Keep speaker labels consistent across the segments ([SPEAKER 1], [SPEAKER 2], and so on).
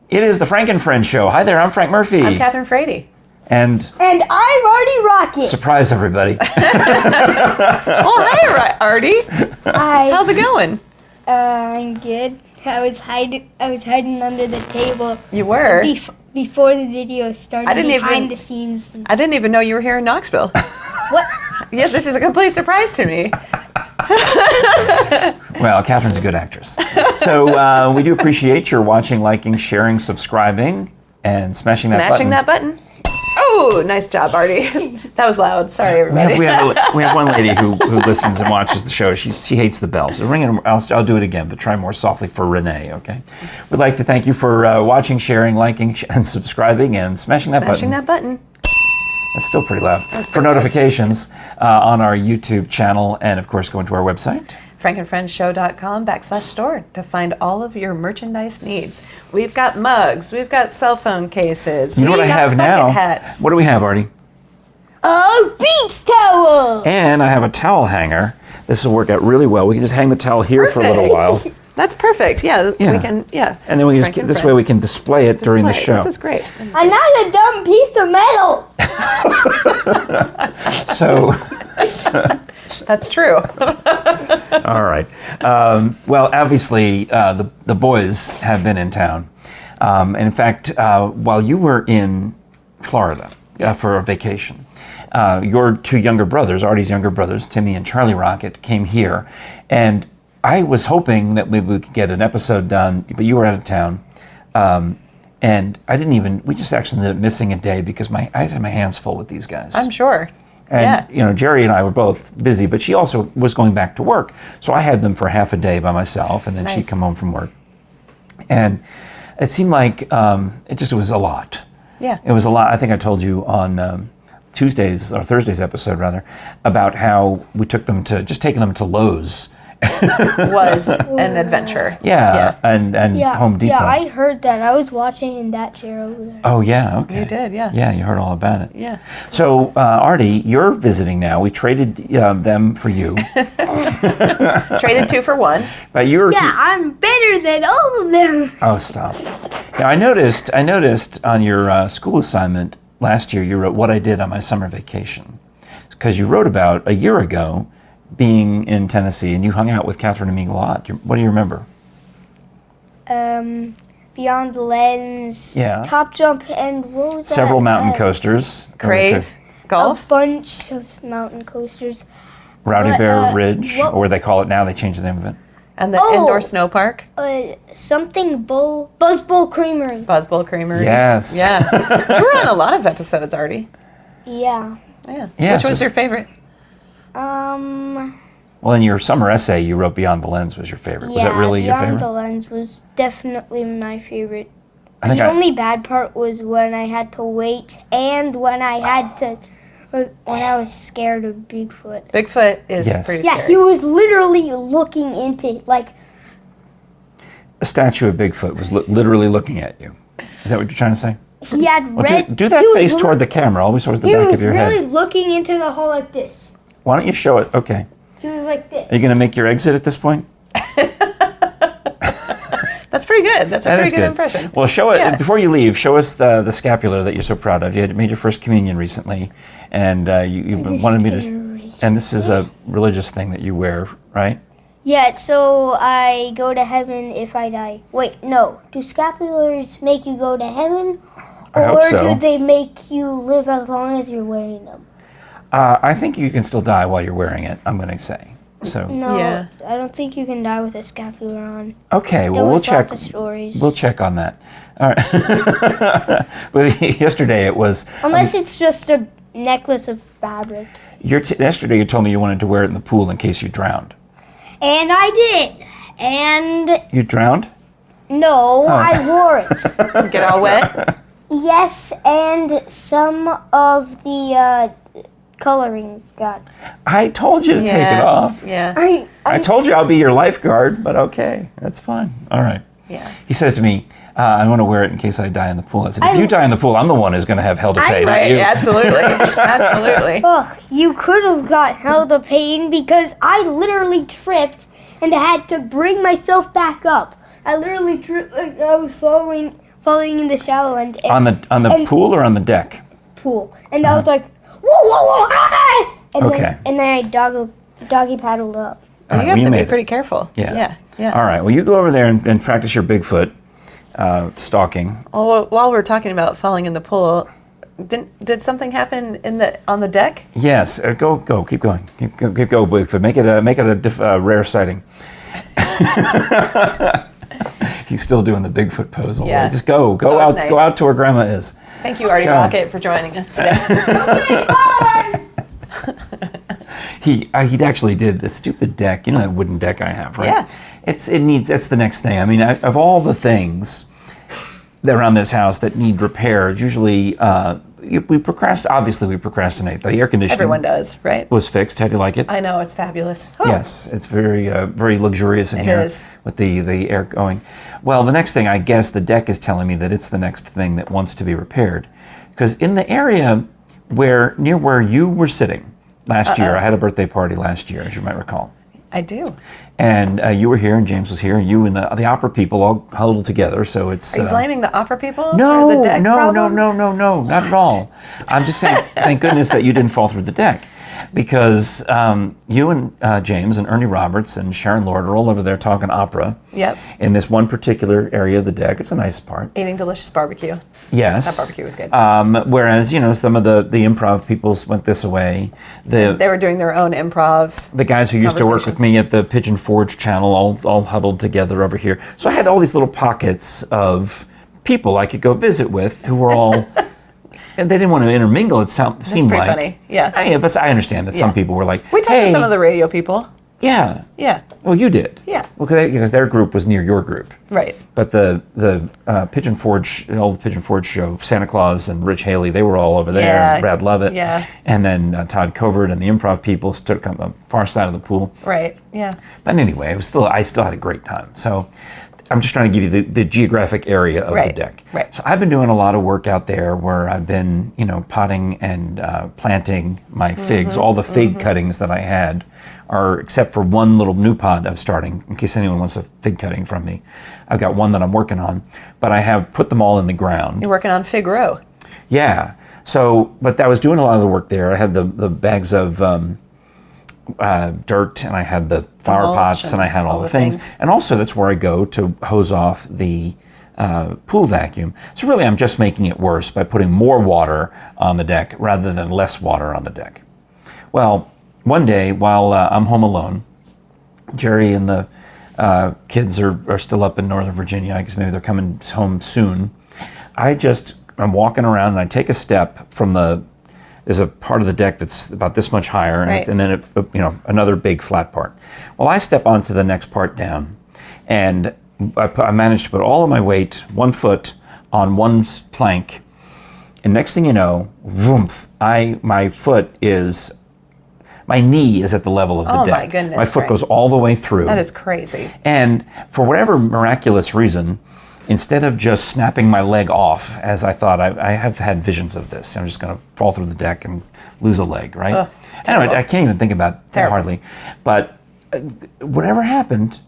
[SPEAKER 1] It is the Frank and Friends show. Hi there, I'm Frank Murphy.
[SPEAKER 2] I'm Kathryn Frady.
[SPEAKER 1] And
[SPEAKER 3] I'm Artie Rocket.
[SPEAKER 1] Surprise, everybody.
[SPEAKER 2] Well, hi, Artie.
[SPEAKER 3] Hi.
[SPEAKER 2] How's it going?
[SPEAKER 3] I'm good. I was hiding under the table.
[SPEAKER 2] You were?
[SPEAKER 3] Before the video started. Behind the scenes.
[SPEAKER 2] I didn't even know you were here in Knoxville.
[SPEAKER 3] What?
[SPEAKER 2] Yes, this is a complete surprise to me.
[SPEAKER 1] Well, Kathryn's a good actress. So we do appreciate your watching, liking, sharing, subscribing, and smashing that button.
[SPEAKER 2] Smashing that button. Oh, nice job, Artie. That was loud. Sorry, everybody.
[SPEAKER 1] We have one lady who listens and watches the show. She hates the bell. So ring it. I'll do it again, but try more softly for Renee, okay? We'd like to thank you for watching, sharing, liking, and subscribing, and smashing that button.
[SPEAKER 2] Smashing that button.
[SPEAKER 1] That's still pretty loud. For notifications on our YouTube channel, and of course, go into our website.
[SPEAKER 2] frankandfriendshow.com/store to find all of your merchandise needs. We've got mugs, we've got cell phone cases.
[SPEAKER 1] You know what I have now?
[SPEAKER 2] Hats.
[SPEAKER 1] What do we have, Artie?
[SPEAKER 3] Oh, beach towel!
[SPEAKER 1] And I have a towel hanger. This will work out really well. We can just hang the towel here for a little while.
[SPEAKER 2] That's perfect. Yeah, we can. Yeah.
[SPEAKER 1] And then we just this way we can display it during the show.
[SPEAKER 2] This is great.
[SPEAKER 3] Another dumb piece of metal.
[SPEAKER 1] So.
[SPEAKER 2] That's true.
[SPEAKER 1] All right. Well, obviously, the boys have been in town. And in fact, while you were in Florida for a vacation, your two younger brothers, Artie's younger brothers, Timmy and Charlie Rocket, came here. And I was hoping that we could get an episode done, but you were out of town. And we just actually ended up missing a day because I had my hands full with these guys.
[SPEAKER 2] I'm sure.
[SPEAKER 1] And, Jerry and I were both busy, but she also was going back to work. So I had them for half a day by myself, and then she'd come home from work. And it seemed like it was a lot.
[SPEAKER 2] Yeah.
[SPEAKER 1] It was a lot. I think I told you on Thursday's episode, rather, about how we taking them to Lowe's.
[SPEAKER 2] Was an adventure.
[SPEAKER 1] Yeah. And Home Depot.
[SPEAKER 3] Yeah, I heard that. I was watching in that chair over there.
[SPEAKER 1] Oh, yeah, okay.
[SPEAKER 2] You did, yeah.
[SPEAKER 1] Yeah, you heard all about it.
[SPEAKER 2] Yeah.
[SPEAKER 1] So, Artie, you're visiting now. We traded them for you.
[SPEAKER 2] Traded 2 for 1.
[SPEAKER 1] But
[SPEAKER 3] I'm better than all of them.
[SPEAKER 1] Oh, stop. Now, I noticed on your school assignment last year, you wrote what I did on my summer vacation. Because you wrote about a year ago being in Tennessee, and you hung out with Kathryn and me a lot. What do you remember?
[SPEAKER 3] Beyond the Lens, Top Jump, and what was
[SPEAKER 1] Several mountain coasters.
[SPEAKER 2] Crave, golf.
[SPEAKER 3] A bunch of mountain coasters.
[SPEAKER 1] Rowdy Bear Ridge, or they call it now, they changed the name of it.
[SPEAKER 2] And the indoor snow park.
[SPEAKER 3] Buzzbowl Creamery.
[SPEAKER 2] Buzzbowl Creamery.
[SPEAKER 1] Yes.
[SPEAKER 2] Yeah. You were on a lot of episodes, Artie.
[SPEAKER 3] Yeah.
[SPEAKER 2] Yeah. Which was your favorite?
[SPEAKER 1] Well, in your summer essay, you wrote Beyond the Lens was your favorite. Was that really your favorite?
[SPEAKER 3] Beyond the Lens was definitely my favorite.
[SPEAKER 1] The
[SPEAKER 3] only bad part was when I had to wait and when I was scared of Bigfoot.
[SPEAKER 2] Bigfoot is pretty scary.
[SPEAKER 3] Yeah, he was literally looking into,
[SPEAKER 1] a statue of Bigfoot was literally looking at you. Is that what you're trying to say?
[SPEAKER 3] He had red...
[SPEAKER 1] Do that face toward the camera, always towards the back of your head.
[SPEAKER 3] He was really looking into the hole like this.
[SPEAKER 1] Why don't you show it? Okay.
[SPEAKER 3] He was like this.
[SPEAKER 1] Are you going to make your exit at this point?
[SPEAKER 2] That's pretty good. That's a pretty good impression.
[SPEAKER 1] Well, show it before you leave. Show us the scapular that you're so proud of. You had made your first communion recently, and you wanted me to. And this is a religious thing that you wear, right?
[SPEAKER 3] Yeah. So I go to heaven if I die. Wait, no. Do scapulars make you go to heaven,
[SPEAKER 1] or
[SPEAKER 3] do they make you live as long as you're wearing them?
[SPEAKER 1] I think you can still die while you're wearing it. I'm going to say. So.
[SPEAKER 3] No, I don't think you can die with a scapular on.
[SPEAKER 1] Okay, well we'll check.
[SPEAKER 3] Lots of stories.
[SPEAKER 1] We'll check on that. All right. But yesterday it was.
[SPEAKER 3] Unless it's just a necklace of fabric.
[SPEAKER 1] Yesterday you told me you wanted to wear it in the pool in case you drowned.
[SPEAKER 3] And I did. And.
[SPEAKER 1] You drowned?
[SPEAKER 3] No, I wore it.
[SPEAKER 2] Get all wet?
[SPEAKER 3] Yes, and some of the coloring got.
[SPEAKER 1] I told you to take it off.
[SPEAKER 2] Yeah.
[SPEAKER 1] I told you I'll be your lifeguard, but okay, that's fine. All right.
[SPEAKER 2] Yeah.
[SPEAKER 1] He says to me, I want to wear it in case I die in the pool. I said, if you die in the pool, I'm the one who's going to have hell to pay, not you.
[SPEAKER 2] Absolutely. Absolutely.
[SPEAKER 3] Ugh, you could have got hell to pain because I literally tripped and had to bring myself back up. I literally tripped, I was falling falling in the shallow end.
[SPEAKER 1] On the
[SPEAKER 3] and
[SPEAKER 1] pool or on the deck?
[SPEAKER 3] Pool. And I was like, whoa, whoa, whoa, ah! And
[SPEAKER 1] Okay.
[SPEAKER 3] then I doggy paddled up.
[SPEAKER 1] All right,
[SPEAKER 2] You have
[SPEAKER 1] well,
[SPEAKER 2] to
[SPEAKER 1] made
[SPEAKER 2] be
[SPEAKER 1] it.
[SPEAKER 2] pretty careful.
[SPEAKER 1] Yeah.
[SPEAKER 2] Yeah.
[SPEAKER 1] All right. Well, you go over there and practice your Bigfoot stalking.
[SPEAKER 2] Oh, while we're talking about falling in the pool, did something happen on the deck?
[SPEAKER 1] Yes. Go. Keep going. Keep go, Bigfoot. Make it a rare sighting. He's still doing the Bigfoot pose. All
[SPEAKER 2] Yeah.
[SPEAKER 1] right. Just go
[SPEAKER 2] That was
[SPEAKER 1] out.
[SPEAKER 2] nice.
[SPEAKER 1] Go out to where Grandma is.
[SPEAKER 2] Thank you, Artie
[SPEAKER 1] Go.
[SPEAKER 2] Rocket, for joining us today.
[SPEAKER 1] He actually did the stupid deck. You know that wooden deck I have, right?
[SPEAKER 2] Yeah.
[SPEAKER 1] That's the next thing. I mean, of all the things that around this house that need repair, usually we procrastinate. The air conditioning
[SPEAKER 2] Everyone does, right?
[SPEAKER 1] was fixed. How do you like it?
[SPEAKER 2] I know, it's fabulous. Oh,
[SPEAKER 1] Yes, it's very luxurious in
[SPEAKER 2] It
[SPEAKER 1] here
[SPEAKER 2] is.
[SPEAKER 1] with the air going. Well, the next thing, I guess the deck is telling me that it's the next thing that wants to be repaired, because in the area near where you were sitting last year, I had a birthday party last year, as you might recall.
[SPEAKER 2] I do.
[SPEAKER 1] And you were here, and James was here, and you and the opera people all huddled together. So it's
[SPEAKER 2] Are you blaming the opera people
[SPEAKER 1] no,
[SPEAKER 2] for the deck
[SPEAKER 1] no,
[SPEAKER 2] problem?
[SPEAKER 1] no, not at all. I'm just saying, thank goodness that you didn't fall through the deck, because you and James and Ernie Roberts and Sharon Lord are all over there talking opera.
[SPEAKER 2] Yep.
[SPEAKER 1] In this one particular area of the deck, it's a nice part.
[SPEAKER 2] Eating delicious barbecue.
[SPEAKER 1] Yes.
[SPEAKER 2] That barbecue was good.
[SPEAKER 1] Whereas some of the improv people went this way.
[SPEAKER 2] They were doing their own improv.
[SPEAKER 1] The guys who used to work
[SPEAKER 2] Conversation.
[SPEAKER 1] with me at the Pigeon Forge channel all huddled together over here. So I had all these little pockets of people I could go visit with who were all, and they didn't want to intermingle, seemed
[SPEAKER 2] pretty
[SPEAKER 1] like.
[SPEAKER 2] funny, yeah.
[SPEAKER 1] Yeah, but I understand that some
[SPEAKER 2] Yeah.
[SPEAKER 1] people were like,
[SPEAKER 2] We talked
[SPEAKER 1] hey,
[SPEAKER 2] to some of the radio people.
[SPEAKER 1] yeah.
[SPEAKER 2] Yeah.
[SPEAKER 1] Well, you did.
[SPEAKER 2] Yeah.
[SPEAKER 1] Well, because their group was near your group.
[SPEAKER 2] Right.
[SPEAKER 1] But the Pigeon Forge, the old Pigeon Forge show, Santa Claus and Rich Haley, they were all over there.
[SPEAKER 2] Yeah.
[SPEAKER 1] And Brad Lovett.
[SPEAKER 2] Yeah.
[SPEAKER 1] And then Todd Covert and the improv people stood on the far side of the pool.
[SPEAKER 2] Right. Yeah.
[SPEAKER 1] But anyway, I still had a great time. So I'm just trying to give you the geographic area of the
[SPEAKER 2] Right.
[SPEAKER 1] deck.
[SPEAKER 2] Right.
[SPEAKER 1] So I've been doing a lot of work out there where I've been, potting and planting my figs. All the fig cuttings that I had are, except for one little new pod I'm starting, in case anyone wants a fig cutting from me. I've got one that I'm working on, but I have put them all in the ground.
[SPEAKER 2] You're working on Fig Row.
[SPEAKER 1] Yeah. So, but I was doing a lot of the work there. I had the bags of dirt, and I had the flower
[SPEAKER 2] mulch
[SPEAKER 1] pots, and I had all the things. And also, that's where I go to hose off the pool vacuum. So really, I'm just making it worse by putting more water on the deck rather than less water on the deck. Well, one day while I'm home alone, Jerry and the kids are still up in Northern Virginia. I guess maybe they're coming home soon. I'm walking around, and I take a step from there's a part of the deck that's about this much higher,
[SPEAKER 2] Right.
[SPEAKER 1] and then another big flat part. Well, I step onto the next part down, and I managed to put all of my weight, 1 foot, on one plank, and next thing you know, vroomf, my knee is at the level of the deck.
[SPEAKER 2] Oh my goodness,
[SPEAKER 1] My foot
[SPEAKER 2] right.
[SPEAKER 1] goes all the way through.
[SPEAKER 2] That is crazy.
[SPEAKER 1] And for whatever miraculous reason, instead of just snapping my leg off, as I thought, I have had visions of this. I'm just going to fall through the deck and lose a leg, right?
[SPEAKER 2] Ugh,
[SPEAKER 1] Anyway, I can't even think about that
[SPEAKER 2] Terrible.
[SPEAKER 1] hardly. But whatever happened,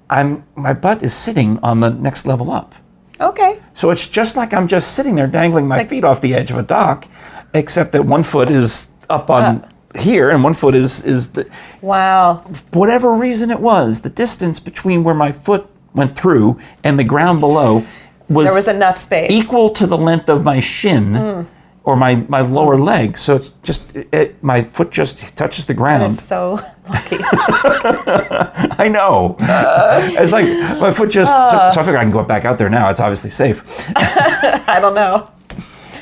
[SPEAKER 1] my butt is sitting on the next level up.
[SPEAKER 2] Okay.
[SPEAKER 1] So it's just like I'm just sitting there dangling my
[SPEAKER 2] like-
[SPEAKER 1] feet off the edge of a dock, except that 1 foot is up on here and 1 foot is the,
[SPEAKER 2] Wow.
[SPEAKER 1] whatever reason it was, the distance between where my foot went through and the ground below
[SPEAKER 2] There was enough space.
[SPEAKER 1] equal to the length of my shin or my lower leg. So it's just, my foot just touches the
[SPEAKER 2] That
[SPEAKER 1] ground.
[SPEAKER 2] is so lucky.
[SPEAKER 1] I know. It's like my foot just, so I figure I can go back out there now. It's obviously safe.
[SPEAKER 2] I don't know.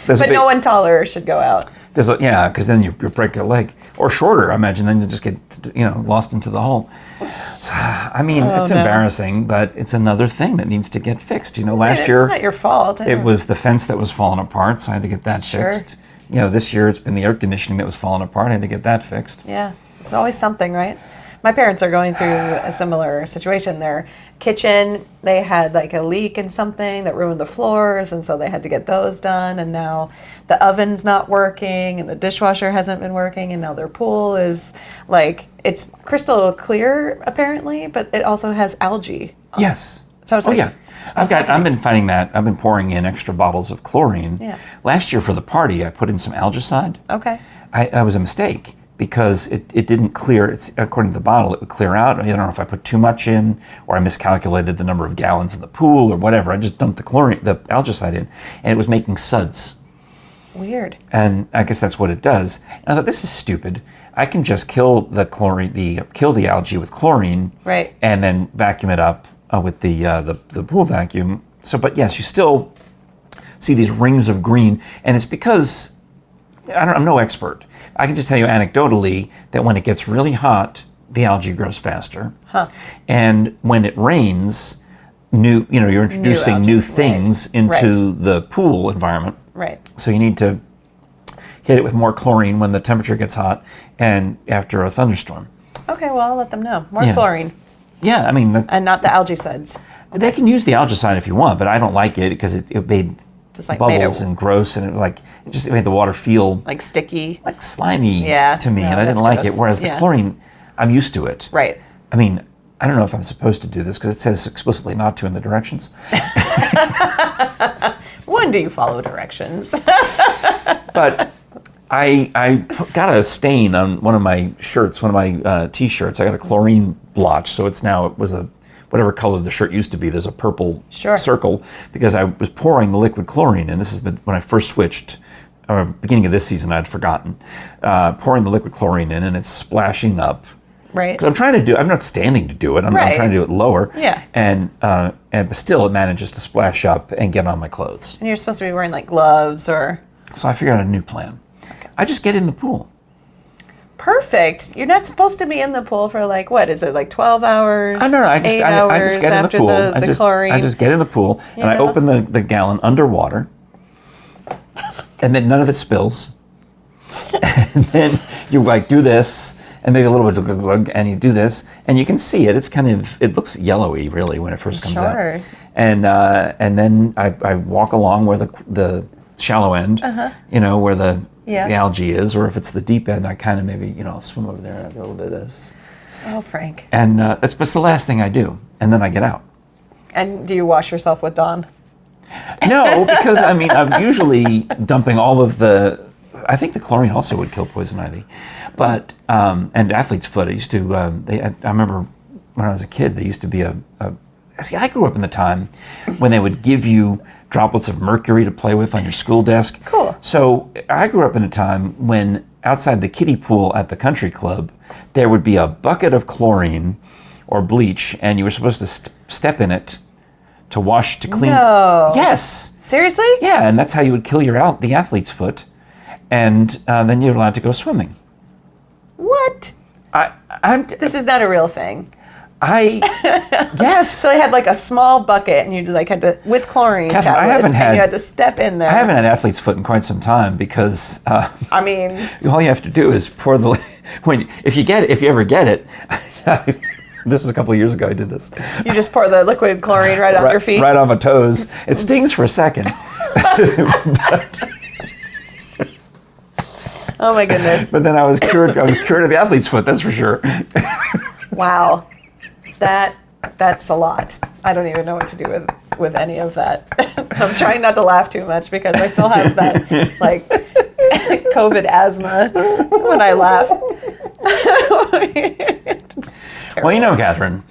[SPEAKER 1] There's a
[SPEAKER 2] But
[SPEAKER 1] big-
[SPEAKER 2] no one taller should go out.
[SPEAKER 1] Yeah, because then you break a leg, or shorter. I imagine then you just get lost into the hole. So, I mean, it's
[SPEAKER 2] no.
[SPEAKER 1] embarrassing, but it's another thing that needs to get fixed. Last
[SPEAKER 2] It's
[SPEAKER 1] year
[SPEAKER 2] not your fault.
[SPEAKER 1] it was the fence that was falling apart, so I had to get that
[SPEAKER 2] Sure.
[SPEAKER 1] fixed. This year it's been the air conditioning that was falling apart. I had to get that fixed.
[SPEAKER 2] Yeah, it's always something, right? My parents are going through a similar situation. Their kitchen, they had like a leak in something that ruined the floors, and so they had to get those done. And now the oven's not working, and the dishwasher hasn't been working, and now their pool is like, it's crystal clear apparently, but it also has algae.
[SPEAKER 1] Yes.
[SPEAKER 2] So I was
[SPEAKER 1] Oh
[SPEAKER 2] like,
[SPEAKER 1] yeah, I've been finding that. I've been pouring in extra bottles of chlorine.
[SPEAKER 2] Yeah.
[SPEAKER 1] Last year for the party, I put in some algaecide.
[SPEAKER 2] okay.
[SPEAKER 1] I was a mistake because it didn't clear. It's according to the bottle, it would clear out. I don't know if I put too much in or I miscalculated the number of gallons in the pool or whatever. I just dumped the algaecide in, and it was making suds.
[SPEAKER 2] Weird.
[SPEAKER 1] And I guess that's what it does. And I thought, this is stupid. I can just kill the algae with chlorine,
[SPEAKER 2] Right.
[SPEAKER 1] and then vacuum it up with the pool vacuum. So, but yes, you still see these rings of green, and it's because I'm no expert. I can just tell you anecdotally that when it gets really hot, the algae grows faster.
[SPEAKER 2] Huh.
[SPEAKER 1] And when it rains, you're introducing
[SPEAKER 2] algae,
[SPEAKER 1] new things
[SPEAKER 2] right.
[SPEAKER 1] into the pool environment.
[SPEAKER 2] Right.
[SPEAKER 1] So you need to hit it with more chlorine when the temperature gets hot and after a thunderstorm.
[SPEAKER 2] Okay, well, I'll let them know. More
[SPEAKER 1] Yeah.
[SPEAKER 2] chlorine
[SPEAKER 1] Yeah, I mean,
[SPEAKER 2] and not the algaecides.
[SPEAKER 1] they can use the algaecide if you want, but I don't like it because it made
[SPEAKER 2] Just like made
[SPEAKER 1] bubbles
[SPEAKER 2] it
[SPEAKER 1] and gross, and it made the water feel
[SPEAKER 2] like sticky.
[SPEAKER 1] like slimy
[SPEAKER 2] Yeah,
[SPEAKER 1] to me,
[SPEAKER 2] no,
[SPEAKER 1] and I didn't
[SPEAKER 2] that's
[SPEAKER 1] like it.
[SPEAKER 2] gross.
[SPEAKER 1] Whereas the
[SPEAKER 2] Yeah.
[SPEAKER 1] chlorine, I'm used to it.
[SPEAKER 2] Right.
[SPEAKER 1] I mean, I don't know if I'm supposed to do this because it says explicitly not to in the directions.
[SPEAKER 2] When do you follow directions?
[SPEAKER 1] But I got a stain on one of my shirts, one of my T-shirts. I got a chlorine blotch, so it was a whatever color the shirt used to be. There's a purple
[SPEAKER 2] Sure.
[SPEAKER 1] circle because I was pouring the liquid chlorine in. This has been when I first switched. Beginning of this season, I'd forgotten pouring the liquid chlorine in, and it's splashing up.
[SPEAKER 2] Right.
[SPEAKER 1] Because I'm not standing to do it. I'm
[SPEAKER 2] Right.
[SPEAKER 1] trying to do it lower.
[SPEAKER 2] Yeah.
[SPEAKER 1] But still, it manages to splash up and get on my clothes.
[SPEAKER 2] And you're supposed to be wearing like gloves or.
[SPEAKER 1] So I figured out a new plan. I just get in the pool.
[SPEAKER 2] Perfect. You're not supposed to be in the pool for like, what is it, like 12 hours?
[SPEAKER 1] No. I
[SPEAKER 2] 8 hours
[SPEAKER 1] just get in the
[SPEAKER 2] after
[SPEAKER 1] pool.
[SPEAKER 2] the chlorine.
[SPEAKER 1] I just get in the pool and I
[SPEAKER 2] Yeah.
[SPEAKER 1] open the gallon underwater, and then none of it spills. And then you do this, and maybe a little bit of glug, and you do this, and you can see it. It looks yellowy really when it first comes
[SPEAKER 2] Sure.
[SPEAKER 1] out. And then I walk along where the shallow end, where the algae is, or if it's the deep end, I kind of maybe swim over there and do a little bit of this.
[SPEAKER 2] Oh, Frank.
[SPEAKER 1] And that's the last thing I do, and then I get out.
[SPEAKER 2] And do you wash yourself with Dawn?
[SPEAKER 1] No, because I'm usually dumping all of I think the chlorine also would kill poison ivy, but and athlete's foot. I used to. I remember when I was a kid, there used to be See, I grew up in the time when they would give you droplets of mercury to play with on your school desk.
[SPEAKER 2] Cool.
[SPEAKER 1] So I grew up in a time when outside the kiddie pool at the country club, there would be a bucket of chlorine or bleach, and you were supposed to step in it to wash to clean.
[SPEAKER 2] No.
[SPEAKER 1] Yes.
[SPEAKER 2] Seriously?
[SPEAKER 1] Yeah, and that's how you would kill the athlete's foot, and then you're allowed to go swimming.
[SPEAKER 2] What? This is not a real thing.
[SPEAKER 1] Yes.
[SPEAKER 2] So they had like a small bucket, and you had to with chlorine
[SPEAKER 1] Kathryn,
[SPEAKER 2] tablets, and you had to step in there.
[SPEAKER 1] I haven't had athlete's foot in quite some time because
[SPEAKER 2] I mean,
[SPEAKER 1] all you have to do is pour if you ever get it. This is a couple of years ago I did this.
[SPEAKER 2] you just pour the liquid chlorine right on your feet.
[SPEAKER 1] Right on my toes. It stings for a second.
[SPEAKER 2] Oh my goodness.
[SPEAKER 1] But then I was cured of the athlete's foot, that's for sure.
[SPEAKER 2] Wow. That's a lot. I don't even know what to do with any of that. I'm trying not to laugh too much because I still have that COVID asthma when I laugh.
[SPEAKER 1] Well, Kathryn,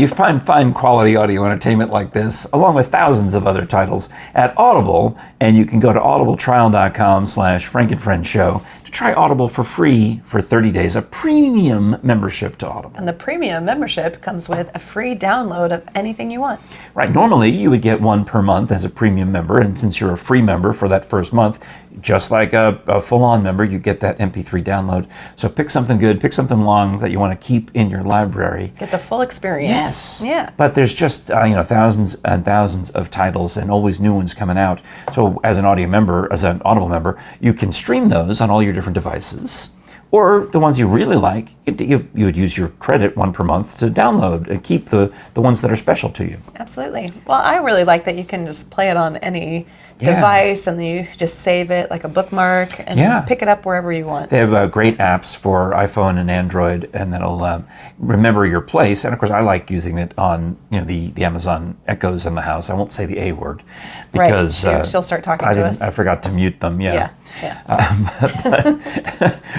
[SPEAKER 1] you find quality audio entertainment like this, along with thousands of other titles, at Audible, and you can go to audibletrial.com/FrankandFriendShow to try Audible for free for 30 days, a premium membership to Audible.
[SPEAKER 2] And the premium membership comes with a free download of anything you want.
[SPEAKER 1] Right, normally you would get one per month as a premium member, and since you're a free member for that first month, just like a full-on member, you get that MP3 download. So pick something good, pick something long that you want to keep in your library.
[SPEAKER 2] Get the full experience.
[SPEAKER 1] Yes.
[SPEAKER 2] Yeah.
[SPEAKER 1] But there's just thousands and thousands of titles and always new ones coming out. So as an Audible member, you can stream those on all your different devices, Or the ones you really like, you would use your credit one per month to download and keep the ones that are special to you.
[SPEAKER 2] Absolutely. Well, I really like that you can just play it on any
[SPEAKER 1] Yeah.
[SPEAKER 2] device, and then you just save it like a bookmark and
[SPEAKER 1] Yeah.
[SPEAKER 2] pick it up wherever you want.
[SPEAKER 1] They have great apps for iPhone and Android, and that'll remember your place. And of course, I like using it on the Amazon Echoes in the house. I won't say the A word because
[SPEAKER 2] She'll start talking to us.
[SPEAKER 1] I forgot to mute them.
[SPEAKER 2] Yeah.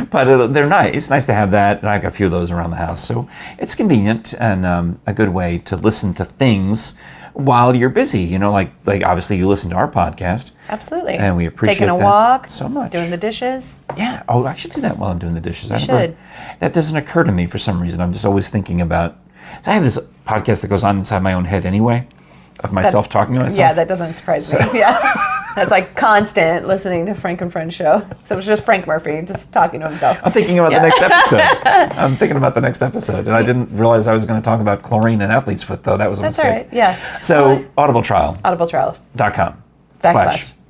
[SPEAKER 1] But they're nice. It's nice to have that, and I got a few of those around the house. So it's convenient and a good way to listen to things while you're busy. Like obviously you listen to our podcast.
[SPEAKER 2] Absolutely.
[SPEAKER 1] And we appreciate
[SPEAKER 2] taking a
[SPEAKER 1] that
[SPEAKER 2] walk,
[SPEAKER 1] so much.
[SPEAKER 2] doing the dishes.
[SPEAKER 1] Yeah. Oh, I should do that while I'm doing the dishes.
[SPEAKER 2] You should.
[SPEAKER 1] That doesn't occur to me for some reason. I'm just always thinking about. So I have this podcast that goes on inside my own head anyway, of myself talking to myself.
[SPEAKER 2] Yeah, that doesn't surprise me. Yeah. That's like constant listening to Frank and Friends show. So it's just Frank Murphy just talking to himself.
[SPEAKER 1] I'm thinking about the next episode. I'm thinking about the next episode, and I didn't realize I was going to talk about chlorine and athlete's foot, though. That was a
[SPEAKER 2] That's
[SPEAKER 1] mistake.
[SPEAKER 2] all right. Yeah.
[SPEAKER 1] So audibletrial.com
[SPEAKER 2] audibletrial.com/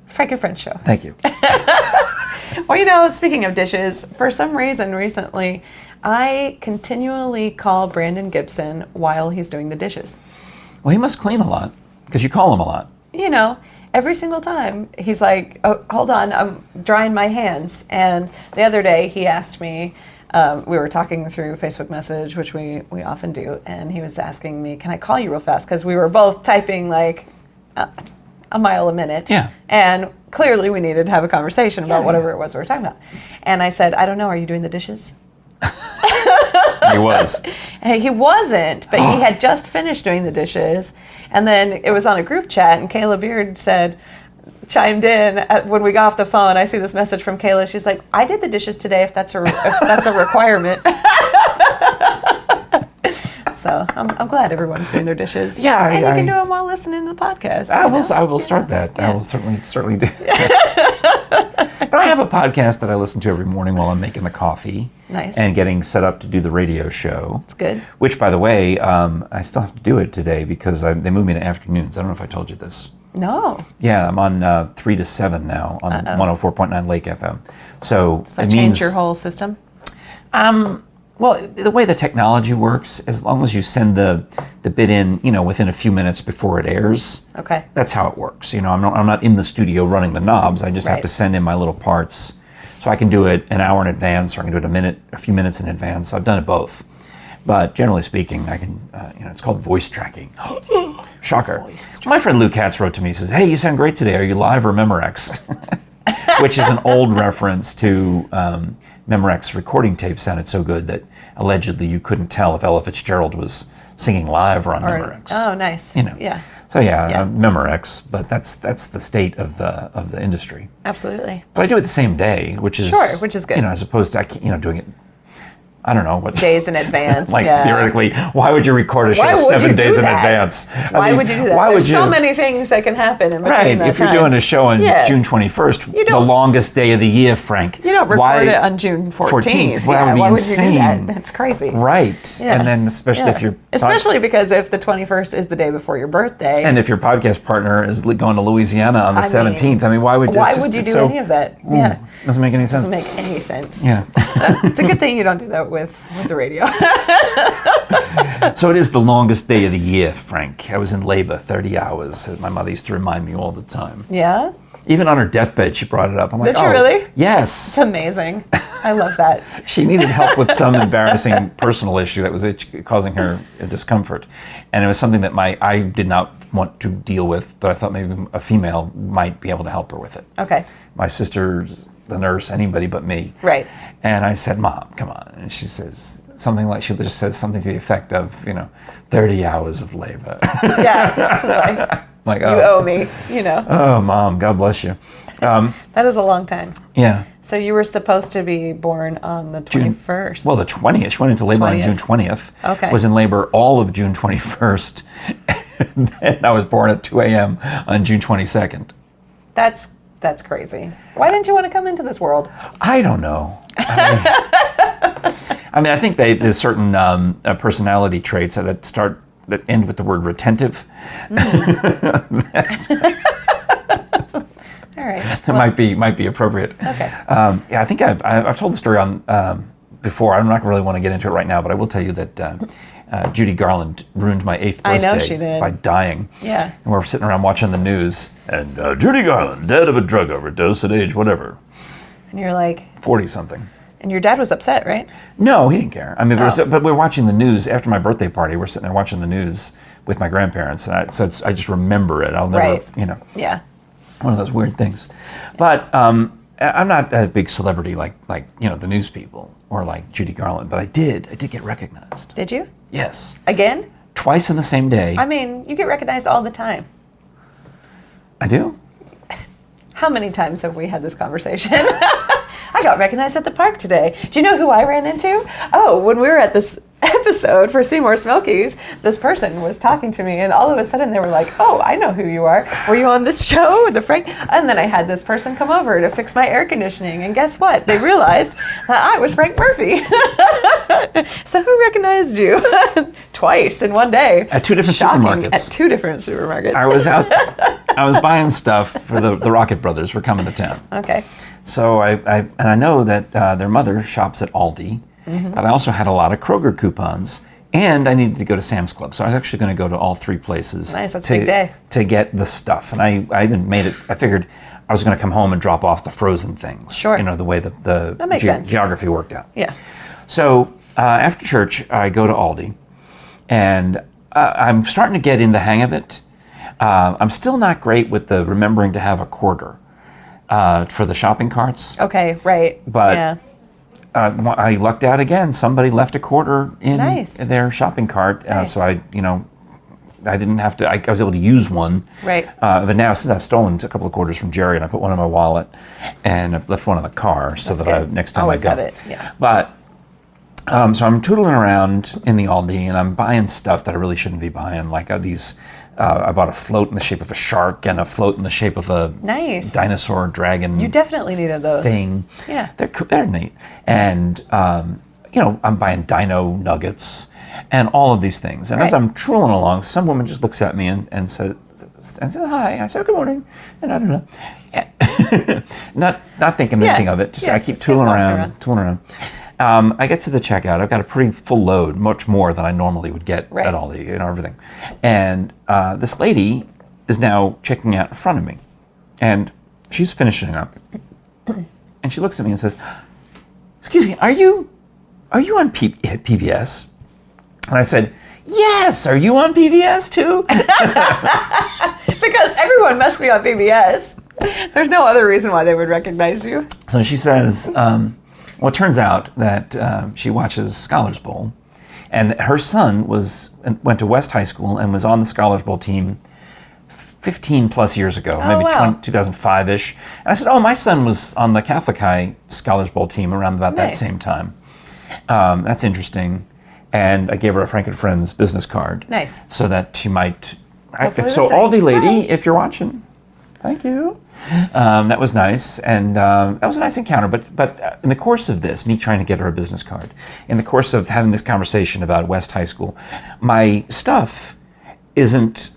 [SPEAKER 2] Frank and Friends show.
[SPEAKER 1] Thank you.
[SPEAKER 2] Well, speaking of dishes, for some reason recently, I continually call Brandon Gibson while he's doing the dishes.
[SPEAKER 1] Well, he must clean a lot because you call him a lot.
[SPEAKER 2] Every single time he's like, "Oh, hold on, I'm drying my hands." And the other day he asked me, we were talking through Facebook message, which we often do, and he was asking me, "Can I call you real fast?" Because we were both typing like a mile a minute.
[SPEAKER 1] Yeah.
[SPEAKER 2] And clearly we needed to have a conversation about whatever it was we were talking about. And I said, "I don't know, are you doing the dishes?"
[SPEAKER 1] He was.
[SPEAKER 2] He wasn't, but he had just finished doing the dishes. And then it was on a group chat, and Kayla Beard chimed in when we got off the phone. I see this message from Kayla. She's like, "I did the dishes today if that's a requirement." So I'm glad everyone's doing their dishes.
[SPEAKER 1] Yeah,
[SPEAKER 2] and you can do them while listening to the podcast.
[SPEAKER 1] I will start that. Yeah. I will certainly do. But I have a podcast that I listen to every morning while I'm making the coffee.
[SPEAKER 2] Nice.
[SPEAKER 1] And getting set up to do the radio show.
[SPEAKER 2] It's good.
[SPEAKER 1] Which, by the way, I still have to do it today because they moved me to afternoons. I don't know if I told you this.
[SPEAKER 2] No.
[SPEAKER 1] Yeah, I'm on 3 to 7 now on 104.9 Lake FM. So
[SPEAKER 2] Does that change your whole system?
[SPEAKER 1] Well, the way the technology works, as long as you send the bit in, within a few minutes before it airs. Okay. That's how it works. I'm not in the studio running the knobs. I just have to send in my little parts. So I can do it an hour in advance, or I can do it a few minutes in advance. I've done it both. But generally speaking, I can, it's called voice tracking. Shocker. My friend Lou Katz wrote to me, he says, "Hey, you sound great today. Are you live or Memorex?" Which is an old reference to Memorex recording tape sounded so good that allegedly you couldn't tell if Ella Fitzgerald was singing live or on Memorex.
[SPEAKER 2] Oh, nice. Yeah.
[SPEAKER 1] So Memorex, but that's the state of the industry.
[SPEAKER 2] Absolutely.
[SPEAKER 1] But I do it the same day, which is
[SPEAKER 2] good.
[SPEAKER 1] As opposed to doing it. I don't know what
[SPEAKER 2] days in advance.
[SPEAKER 1] Theoretically, why would you record a show 7 days in advance?
[SPEAKER 2] Why would you do that? There's so many things that can happen in between that
[SPEAKER 1] if you're doing a show on June 21st, the longest day of the year, Frank.
[SPEAKER 2] You don't record it on June 14th.
[SPEAKER 1] Why would
[SPEAKER 2] you do that? That's crazy.
[SPEAKER 1] Right. Yeah. And then especially
[SPEAKER 2] because if the 21st is the day before your birthday.
[SPEAKER 1] And if your podcast partner is going to Louisiana on the 17th, why would
[SPEAKER 2] you do any of that? Yeah.
[SPEAKER 1] Doesn't make any sense.
[SPEAKER 2] Doesn't make any sense.
[SPEAKER 1] Yeah.
[SPEAKER 2] It's a good thing you don't do that with the radio.
[SPEAKER 1] So it is the longest day of the year, Frank. I was in labor 30 hours. My mother used to remind me all the time.
[SPEAKER 2] Yeah?
[SPEAKER 1] Even on her deathbed, she brought it up. I'm like,
[SPEAKER 2] did she really?
[SPEAKER 1] Yes.
[SPEAKER 2] It's amazing. I love that.
[SPEAKER 1] She needed help with some embarrassing personal issue that was causing her a discomfort. And it was something that I did not want to deal with, but I thought maybe a female might be able to help her with it.
[SPEAKER 2] Okay.
[SPEAKER 1] My sister's the nurse, anybody but me.
[SPEAKER 2] Right.
[SPEAKER 1] And I said, "Mom, come on." And she says she just says something to the effect of, 30 hours of labor.
[SPEAKER 2] Yeah. Like, you owe me,
[SPEAKER 1] Oh, Mom, God bless you.
[SPEAKER 2] That is a long time.
[SPEAKER 1] Yeah.
[SPEAKER 2] So you were supposed to be born on the 21st.
[SPEAKER 1] Well, the 20th. She went into labor on June 20th.
[SPEAKER 2] Okay.
[SPEAKER 1] Was in labor all of June 21st. And then I was born at 2 a.m. on June 22nd.
[SPEAKER 2] That's crazy. Why didn't you want to come into this world?
[SPEAKER 1] I don't know. I think there's certain personality traits that end with the word retentive.
[SPEAKER 2] All right.
[SPEAKER 1] That might be appropriate.
[SPEAKER 2] Okay.
[SPEAKER 1] I think I've told the story on before. I'm not really want to get into it right now, but I will tell you that Judy Garland ruined my 8th birthday
[SPEAKER 2] I know she did.
[SPEAKER 1] by dying.
[SPEAKER 2] Yeah.
[SPEAKER 1] And we're sitting around watching the news, and Judy Garland, dead of a drug overdose at age whatever.
[SPEAKER 2] And you're like...
[SPEAKER 1] 40-something.
[SPEAKER 2] And your dad was upset, right?
[SPEAKER 1] No, he didn't care. I mean, but we were watching the news after my birthday party. We're sitting there watching the news with my grandparents, and I just remember it. I'll never,
[SPEAKER 2] Yeah.
[SPEAKER 1] one of those weird things. But I'm not a big celebrity like the news people or like Judy Garland, but I did get recognized.
[SPEAKER 2] Did you?
[SPEAKER 1] Yes.
[SPEAKER 2] Again?
[SPEAKER 1] Twice in the same day.
[SPEAKER 2] I mean, you get recognized all the time.
[SPEAKER 1] I do?
[SPEAKER 2] How many times have we had this conversation? I got recognized at the park today. Do you know who I ran into? Oh, when we were at this episode for See More Smokies, this person was talking to me, and all of a sudden they were like, oh, I know who you are. Were you on this show with the Frank? And then I had this person come over to fix my air conditioning, and guess what? They realized that I was Frank Murphy. So who recognized you? Twice in one day.
[SPEAKER 1] At 2 different
[SPEAKER 2] Shocking.
[SPEAKER 1] supermarkets.
[SPEAKER 2] At 2 different supermarkets.
[SPEAKER 1] I was out. I was buying stuff for the Rocket brothers. Were coming to town.
[SPEAKER 2] Okay.
[SPEAKER 1] So I know that their mother shops at Aldi, but I also had a lot of Kroger coupons, and I needed to go to Sam's Club. So I was actually going to go to all 3 places.
[SPEAKER 2] Nice, that's a big day.
[SPEAKER 1] To get the stuff. And I even made it, I figured I was going to come home and drop off the frozen things.
[SPEAKER 2] Sure.
[SPEAKER 1] You know, the way the
[SPEAKER 2] That makes sense.
[SPEAKER 1] geography worked out.
[SPEAKER 2] Yeah.
[SPEAKER 1] So after church, I go to Aldi, and I'm starting to get in the hang of it. I'm still not great with the remembering to have a quarter for the shopping carts.
[SPEAKER 2] Okay, right.
[SPEAKER 1] But
[SPEAKER 2] yeah.
[SPEAKER 1] I lucked out again. Somebody left a quarter in
[SPEAKER 2] Nice.
[SPEAKER 1] their shopping cart,
[SPEAKER 2] Nice.
[SPEAKER 1] so I didn't have to. I was able to use one.
[SPEAKER 2] Right.
[SPEAKER 1] But now, since I've stolen a couple of quarters from Jerry, and I put one in my wallet, and I left one in the car, so
[SPEAKER 2] That's
[SPEAKER 1] that
[SPEAKER 2] good.
[SPEAKER 1] next time
[SPEAKER 2] Always
[SPEAKER 1] I go.
[SPEAKER 2] have it, yeah.
[SPEAKER 1] But so I'm tootling around in the Aldi, and I'm buying stuff that I really shouldn't be buying, like these. I bought a float in the shape of a shark and a float in the shape of a
[SPEAKER 2] Nice.
[SPEAKER 1] dinosaur dragon.
[SPEAKER 2] You definitely needed those.
[SPEAKER 1] Thing.
[SPEAKER 2] Yeah.
[SPEAKER 1] They're neat. And, I'm buying dino nuggets and all of these things. And as
[SPEAKER 2] Right.
[SPEAKER 1] I'm trolling along, some woman just looks at me and said hi. And I said, good morning. And I don't know. not thinking anything of it. Just
[SPEAKER 2] Yeah,
[SPEAKER 1] I keep
[SPEAKER 2] just
[SPEAKER 1] tooling
[SPEAKER 2] walking
[SPEAKER 1] around. I get to the checkout. I've got a pretty full load, much more than I normally would get
[SPEAKER 2] Right.
[SPEAKER 1] at Aldi, everything. And this lady is now checking out in front of me. And she's finishing up. And she looks at me and says, excuse me, are you on PBS? And I said, yes, are you on PBS too?
[SPEAKER 2] Because everyone must be on PBS. There's no other reason why they would recognize you.
[SPEAKER 1] So she says, well, it turns out that she watches Scholars Bowl, and her son went to West High School and was on the Scholars Bowl team 15 plus years ago, maybe
[SPEAKER 2] wow.
[SPEAKER 1] 2005-ish. And I said, oh, my son was on the Catholic High Scholars Bowl team around about that
[SPEAKER 2] Nice.
[SPEAKER 1] same time. That's interesting. And I gave her a Frank and Friends business card.
[SPEAKER 2] Nice.
[SPEAKER 1] So that she might...
[SPEAKER 2] Hopefully
[SPEAKER 1] so
[SPEAKER 2] listening.
[SPEAKER 1] Aldi lady,
[SPEAKER 2] Hi.
[SPEAKER 1] if you're watching, thank you. That was nice, and that was a nice encounter. But in the course of this, me trying to get her a business card, in the course of having this conversation about West High School, my stuff is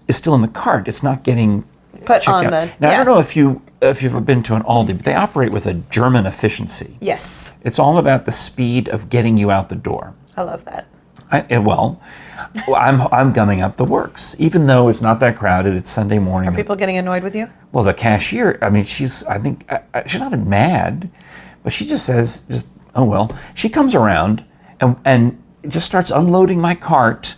[SPEAKER 1] still in the cart. It's not getting
[SPEAKER 2] Put
[SPEAKER 1] checked
[SPEAKER 2] on
[SPEAKER 1] out.
[SPEAKER 2] the...
[SPEAKER 1] Now,
[SPEAKER 2] yeah.
[SPEAKER 1] I don't know if you've ever been to an Aldi, but they operate with a German efficiency.
[SPEAKER 2] Yes.
[SPEAKER 1] It's all about the speed of getting you out the door.
[SPEAKER 2] I love that.
[SPEAKER 1] I'm gumming up the works, even though it's not that crowded. It's Sunday morning.
[SPEAKER 2] Are people getting annoyed with you?
[SPEAKER 1] Well, the cashier, I mean, she's not mad, but she just says, oh, well. She comes around and just starts unloading my cart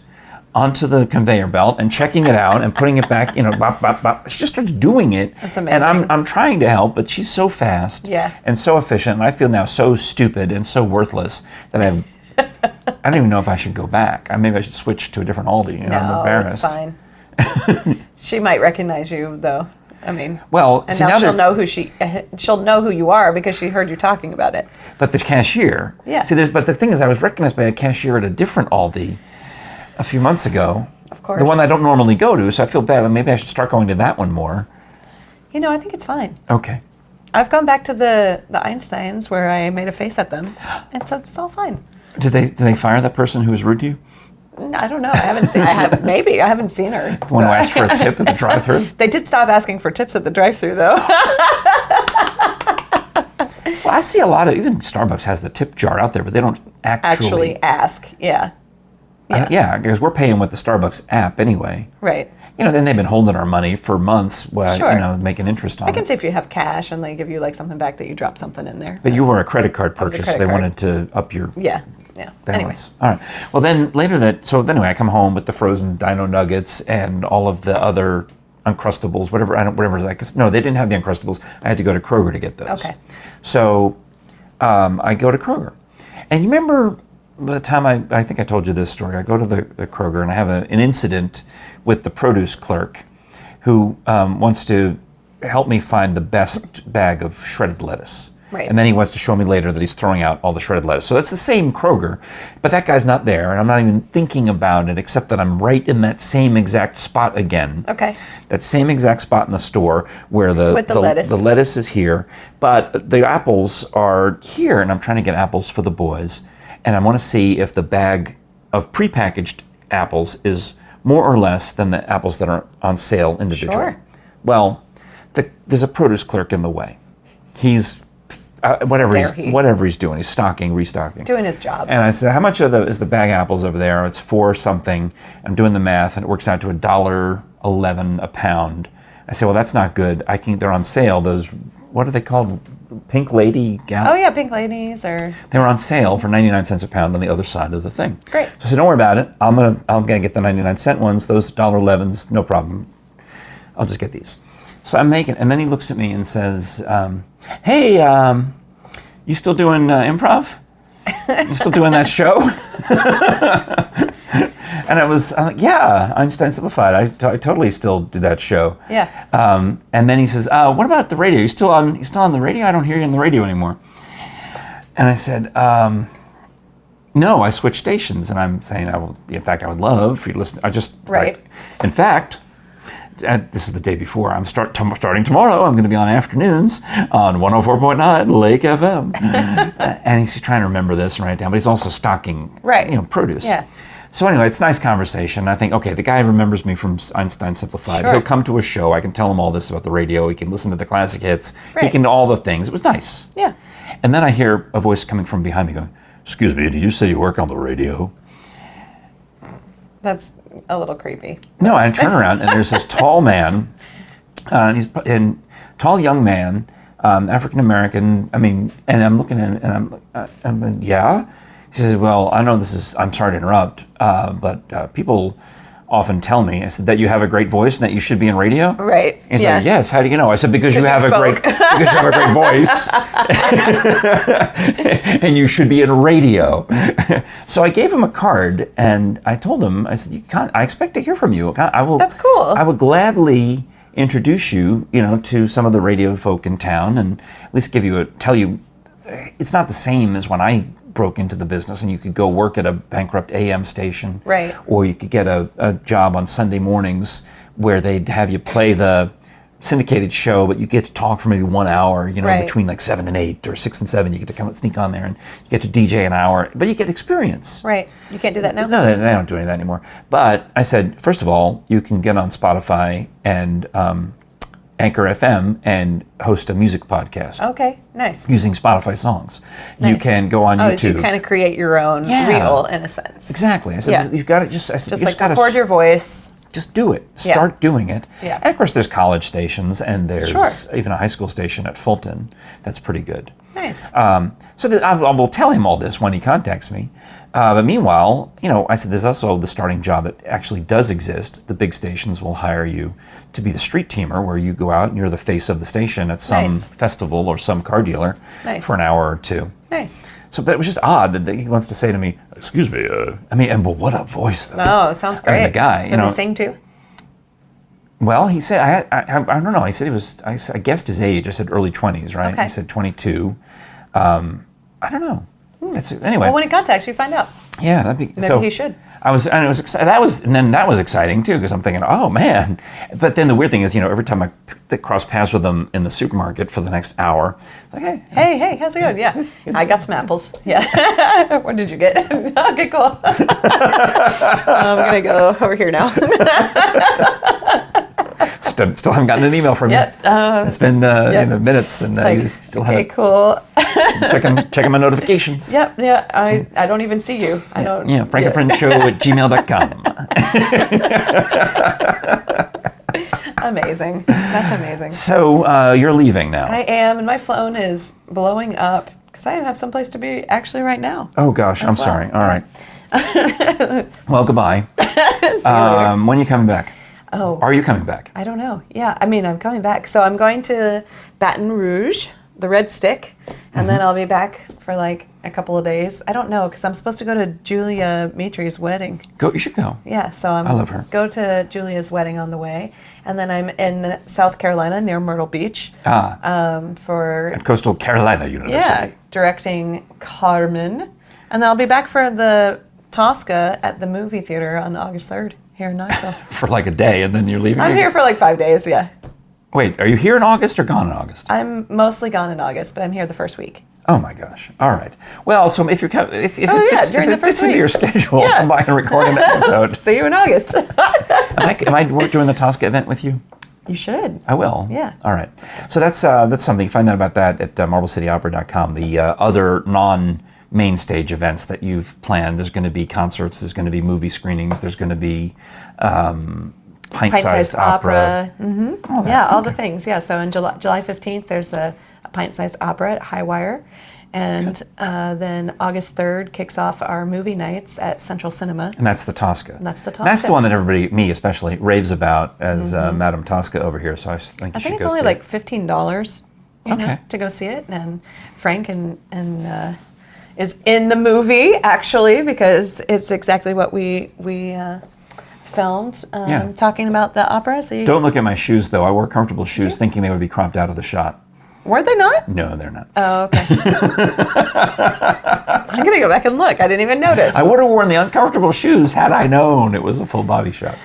[SPEAKER 1] onto the conveyor belt and checking it out and putting it back, bop, bop, bop. She just starts doing it.
[SPEAKER 2] That's amazing.
[SPEAKER 1] And I'm trying to help, but she's so fast and so efficient, and I feel now so stupid and so worthless that I don't even know if I should go back. Maybe I should switch to a different Aldi. I'm embarrassed.
[SPEAKER 2] It's fine. She might recognize you, though. I mean,
[SPEAKER 1] well,
[SPEAKER 2] and
[SPEAKER 1] see,
[SPEAKER 2] now she'll
[SPEAKER 1] they're-
[SPEAKER 2] she'll know who you are because she heard you talking about it.
[SPEAKER 1] But the cashier.
[SPEAKER 2] Yeah.
[SPEAKER 1] See, but the thing is, I was recognized by a cashier at a different Aldi a few months ago.
[SPEAKER 2] Of course.
[SPEAKER 1] The one I don't normally go to, so I feel bad. Maybe I should start going to that one more.
[SPEAKER 2] I think it's fine.
[SPEAKER 1] Okay.
[SPEAKER 2] I've gone back to the Einsteins where I made a face at them, and so it's all fine.
[SPEAKER 1] Did they fire that person who was rude to you?
[SPEAKER 2] I don't know. I haven't seen. Maybe I haven't seen her.
[SPEAKER 1] The one who asked for a tip at the drive-thru?
[SPEAKER 2] They did stop asking for tips at the drive-thru, though.
[SPEAKER 1] Well, I see a lot of, even Starbucks has the tip jar out there, but they don't
[SPEAKER 2] Actually ask. Yeah.
[SPEAKER 1] Yeah, because we're paying with the Starbucks app anyway.
[SPEAKER 2] Right.
[SPEAKER 1] Then they've been holding our money for months,
[SPEAKER 2] Sure.
[SPEAKER 1] making interest on it.
[SPEAKER 2] I can see if you have cash and they give you like something back that you drop something in there.
[SPEAKER 1] But you were a credit card
[SPEAKER 2] was a
[SPEAKER 1] purchase,
[SPEAKER 2] credit
[SPEAKER 1] so they
[SPEAKER 2] card.
[SPEAKER 1] wanted to up your
[SPEAKER 2] Yeah.
[SPEAKER 1] balance.
[SPEAKER 2] Anyway.
[SPEAKER 1] All right. Well, then later I come home with the frozen dino nuggets and all of the other Uncrustables, whatever. No, they didn't have the Uncrustables. I had to go to Kroger to get those.
[SPEAKER 2] Okay.
[SPEAKER 1] So I go to Kroger, and you remember the time I think I told you this story. I go to the Kroger and I have an incident with the produce clerk, who wants to help me find the best bag of shredded lettuce.
[SPEAKER 2] Right.
[SPEAKER 1] And then he wants to show me later that he's throwing out all the shredded lettuce. So it's the same Kroger, but that guy's not there, and I'm not even thinking about it, except that I'm right in that same exact spot again.
[SPEAKER 2] Okay.
[SPEAKER 1] That same exact spot in the store where
[SPEAKER 2] With the lettuce.
[SPEAKER 1] the lettuce is here, but the apples are here, and I'm trying to get apples for the boys, and I want to see if the bag of prepackaged apples is more or less than the apples that are on sale individually.
[SPEAKER 2] Sure.
[SPEAKER 1] Well, there's a produce clerk in the way. He's whatever he's doing. He's stocking, restocking.
[SPEAKER 2] Doing his job.
[SPEAKER 1] And I said, how much is the bag of apples over there? It's $4 something. I'm doing the math, and it works out to $1.11 a pound. I say, well, that's not good. They're on sale. Those, what are they called? Pink Lady
[SPEAKER 2] Oh yeah, Pink Ladies or.
[SPEAKER 1] They were on sale for 99 cents a pound on the other side of the thing.
[SPEAKER 2] Great.
[SPEAKER 1] So I said, don't worry about it. I'm gonna get the 99-cent ones. Those $1.11s, no problem. I'll just get these. So I'm making, and then he looks at me and says, hey, you still doing improv? You still doing that show? And I'm like, yeah, Einstein Simplified. I totally still do that show.
[SPEAKER 2] Yeah.
[SPEAKER 1] And then he says, what about the radio? You still on the radio? I don't hear you on the radio anymore. And I said, no, I switched stations. And I'm saying, in fact, I would love for you to listen.
[SPEAKER 2] Right.
[SPEAKER 1] In fact, this is the day before. I'm starting tomorrow. I'm going to be on afternoons on 104.9 Lake FM. And he's trying to remember this and write it down, but he's also stocking, produce.
[SPEAKER 2] Yeah.
[SPEAKER 1] So anyway, it's a nice conversation. I think, okay, the guy remembers me from Einstein Simplified.
[SPEAKER 2] Sure.
[SPEAKER 1] He'll come to a show. I can tell him all this about the radio. He can listen to the classic hits. He
[SPEAKER 2] Right.
[SPEAKER 1] can do all the things. It was nice.
[SPEAKER 2] Yeah.
[SPEAKER 1] And then I hear a voice coming from behind me going, excuse me, did you say you work on the radio?
[SPEAKER 2] That's a little creepy.
[SPEAKER 1] No, I turn around and there's this tall man, tall young man, African American. And I'm looking at him and I'm like, yeah. He says, well, I know I'm sorry to interrupt, but people often tell me, I said, that you have a great voice and that you should be in radio.
[SPEAKER 2] Right.
[SPEAKER 1] He's
[SPEAKER 2] yeah.
[SPEAKER 1] like, yes, how do you know? I said, because you have a great voice and you should be in radio. So I gave him a card and I told him, I said, I expect to hear from you.
[SPEAKER 2] That's cool.
[SPEAKER 1] I would gladly introduce you, to some of the radio folk in town and at least tell you, it's not the same as when I broke into the business and you could go work at a bankrupt AM station.
[SPEAKER 2] Right.
[SPEAKER 1] Or you could get a job on Sunday mornings where they'd have you play the syndicated show, but you get to talk for maybe 1 hour,
[SPEAKER 2] Right.
[SPEAKER 1] between like 7 and 8 or 6 and 7, you get to come and sneak on there and you get to DJ an hour, but you get experience.
[SPEAKER 2] Right. You can't do that now?
[SPEAKER 1] No, they don't do any of that anymore. But I said, first of all, you can get on Spotify and Anchor FM and host a music podcast.
[SPEAKER 2] Okay, nice.
[SPEAKER 1] Using Spotify songs.
[SPEAKER 2] Nice.
[SPEAKER 1] You can go on YouTube.
[SPEAKER 2] So you kind of create your own reel in a sense.
[SPEAKER 1] Exactly. I said, you've got to just
[SPEAKER 2] record your voice.
[SPEAKER 1] Just do it. Start doing it.
[SPEAKER 2] Yeah.
[SPEAKER 1] And of course, there's college stations, and there's
[SPEAKER 2] Sure.
[SPEAKER 1] even a high school station at Fulton. That's pretty good.
[SPEAKER 2] Nice.
[SPEAKER 1] So I will tell him all this when he contacts me. But meanwhile, I said there's also the starting job that actually does exist. The big stations will hire you to be the street teamer, where you go out and you're the face of the station at some
[SPEAKER 2] Nice.
[SPEAKER 1] festival or some car dealer
[SPEAKER 2] Nice.
[SPEAKER 1] for an hour or two.
[SPEAKER 2] Nice.
[SPEAKER 1] So, but it was just odd that he wants to say to me, "Excuse me," but what a voice! Though.
[SPEAKER 2] Oh, sounds great.
[SPEAKER 1] The guy,
[SPEAKER 2] Does he sing too?
[SPEAKER 1] Well, he said, I don't know. He said I guessed his age. I said early 20s, right?
[SPEAKER 2] Okay.
[SPEAKER 1] He said 22. I don't know. Anyway.
[SPEAKER 2] Well, when he contacts you, find out.
[SPEAKER 1] Yeah, that'd be.
[SPEAKER 2] Maybe he should.
[SPEAKER 1] That was exciting too, because I'm thinking, oh man. But then the weird thing is, every time I cross paths with them in the supermarket for the next hour, it's like,
[SPEAKER 2] Hey, how's it going? Yeah, I got some apples. Yeah. What did you get? Okay, cool. I'm gonna go over here now.
[SPEAKER 1] Still haven't gotten an email from you. It's been minutes, and
[SPEAKER 2] like,
[SPEAKER 1] you still
[SPEAKER 2] okay,
[SPEAKER 1] haven't.
[SPEAKER 2] Cool.
[SPEAKER 1] checking my notifications.
[SPEAKER 2] Yep. Yeah. I don't even see you. I don't.
[SPEAKER 1] Yeah. frankandfriendshow@gmail.com.
[SPEAKER 2] Amazing. That's amazing.
[SPEAKER 1] So you're leaving now.
[SPEAKER 2] I am, and my phone is blowing up because I have someplace to be actually right now.
[SPEAKER 1] Oh gosh, I'm sorry. All right. Well, goodbye.
[SPEAKER 2] See you later.
[SPEAKER 1] When are you coming back?
[SPEAKER 2] Oh,
[SPEAKER 1] Are you coming back?
[SPEAKER 2] I don't know. Yeah, I mean, I'm coming back. So I'm going to Baton Rouge, the Red Stick, and then I'll be back for like a couple of days. I don't know because I'm supposed to go to Julia Mitri's wedding.
[SPEAKER 1] Go. You should go.
[SPEAKER 2] Yeah, so I
[SPEAKER 1] love her.
[SPEAKER 2] Go to Julia's wedding on the way, and then I'm in South Carolina near Myrtle Beach for
[SPEAKER 1] At Coastal Carolina University.
[SPEAKER 2] directing Carmen, and then I'll be back for the Tosca at the movie theater on August 3rd here in Nashville.
[SPEAKER 1] For like a day, and then you're leaving.
[SPEAKER 2] I'm here for like 5 days. Yeah,
[SPEAKER 1] Wait, are you here in August or gone in August?
[SPEAKER 2] I'm mostly gone in August, but I'm here the first week.
[SPEAKER 1] Oh my gosh! All right. Well, so if you're if
[SPEAKER 2] during the
[SPEAKER 1] it fits
[SPEAKER 2] first
[SPEAKER 1] into
[SPEAKER 2] week.
[SPEAKER 1] your schedule,
[SPEAKER 2] Yeah.
[SPEAKER 1] come by and record an episode.
[SPEAKER 2] See you in August.
[SPEAKER 1] am I doing the Tosca event with you?
[SPEAKER 2] You should.
[SPEAKER 1] I will.
[SPEAKER 2] Yeah.
[SPEAKER 1] All right. So that's something. You find out about that at MarbleCityOpera.com. The other non-main stage events that you've planned. There's going to be concerts. There's going to be movie screenings. There's going to be pint-sized opera.
[SPEAKER 2] Mm-hmm. All the things. Yeah. So on July 15th, there's a pint-sized opera at High Wire. And then August 3rd kicks off our movie nights at Central Cinema.
[SPEAKER 1] And that's the Tosca.
[SPEAKER 2] That's the Tosca.
[SPEAKER 1] That's the one that everybody, me especially, raves about as Madame Tosca over here. So I think you should go see it.
[SPEAKER 2] I think it's only like $15,
[SPEAKER 1] Okay.
[SPEAKER 2] to go see it. And Frank is in the movie actually because it's exactly what we filmed talking about the opera. So
[SPEAKER 1] Don't look at my shoes though. I wore comfortable shoes thinking they would be cropped out of the shot.
[SPEAKER 2] Were they not?
[SPEAKER 1] No, they're not.
[SPEAKER 2] Oh, okay. I'm gonna go back and look. I didn't even notice.
[SPEAKER 1] I would have worn the uncomfortable shoes had I known it was a full body shot.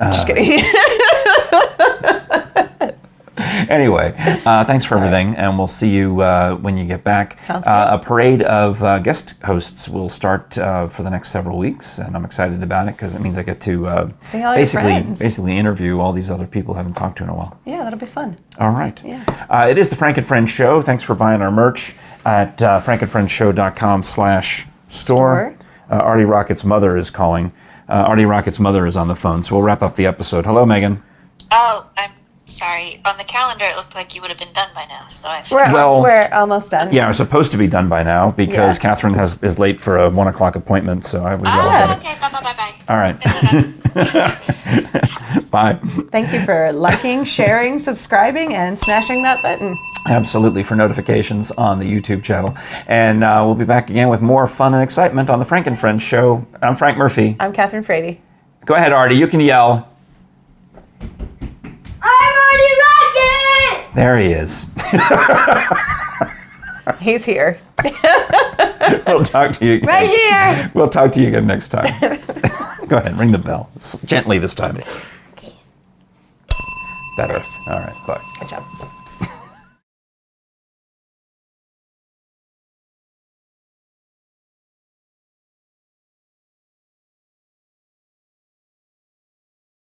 [SPEAKER 2] Just kidding.
[SPEAKER 1] Anyway, thanks for everything, and we'll see you when you get back.
[SPEAKER 2] Sounds good.
[SPEAKER 1] A parade of guest hosts will start for the next several weeks, and I'm excited about it because it means I get to
[SPEAKER 2] See all your friends.
[SPEAKER 1] basically interview all these other people I haven't talked to in a while.
[SPEAKER 2] Yeah, that'll be fun.
[SPEAKER 1] All right.
[SPEAKER 2] Yeah.
[SPEAKER 1] It is the Frank and Friends Show. Thanks for buying our merch at frankandfriendshow.com/store. Artie Rocket's mother is calling. Artie Rocket's mother is on the phone, so we'll wrap up the episode. Hello, Megan.
[SPEAKER 4] Oh, I'm sorry. On the calendar, it looked like you would have been done by now. So I
[SPEAKER 2] We're almost done.
[SPEAKER 1] Yeah, we're supposed to be done by now because Kathryn is late for a 1 o'clock appointment, so I was
[SPEAKER 4] okay. Bye.
[SPEAKER 1] All right. Bye.
[SPEAKER 2] Thank you for liking, sharing, subscribing, and smashing that button.
[SPEAKER 1] Absolutely, for notifications on the YouTube channel. And we'll be back again with more fun and excitement on the Frank and Friends Show. I'm Frank Murphy.
[SPEAKER 2] I'm Kathryn Frady.
[SPEAKER 1] Go ahead, Artie. You can yell.
[SPEAKER 3] I'm Artie Rocket!
[SPEAKER 1] There he is.
[SPEAKER 2] He's here.
[SPEAKER 1] We'll talk to you again.
[SPEAKER 3] Right here!
[SPEAKER 1] We'll talk to you again next time. Go ahead, ring the bell. Gently this time.
[SPEAKER 3] Okay.
[SPEAKER 1] Better. All right, bye.
[SPEAKER 2] Good job.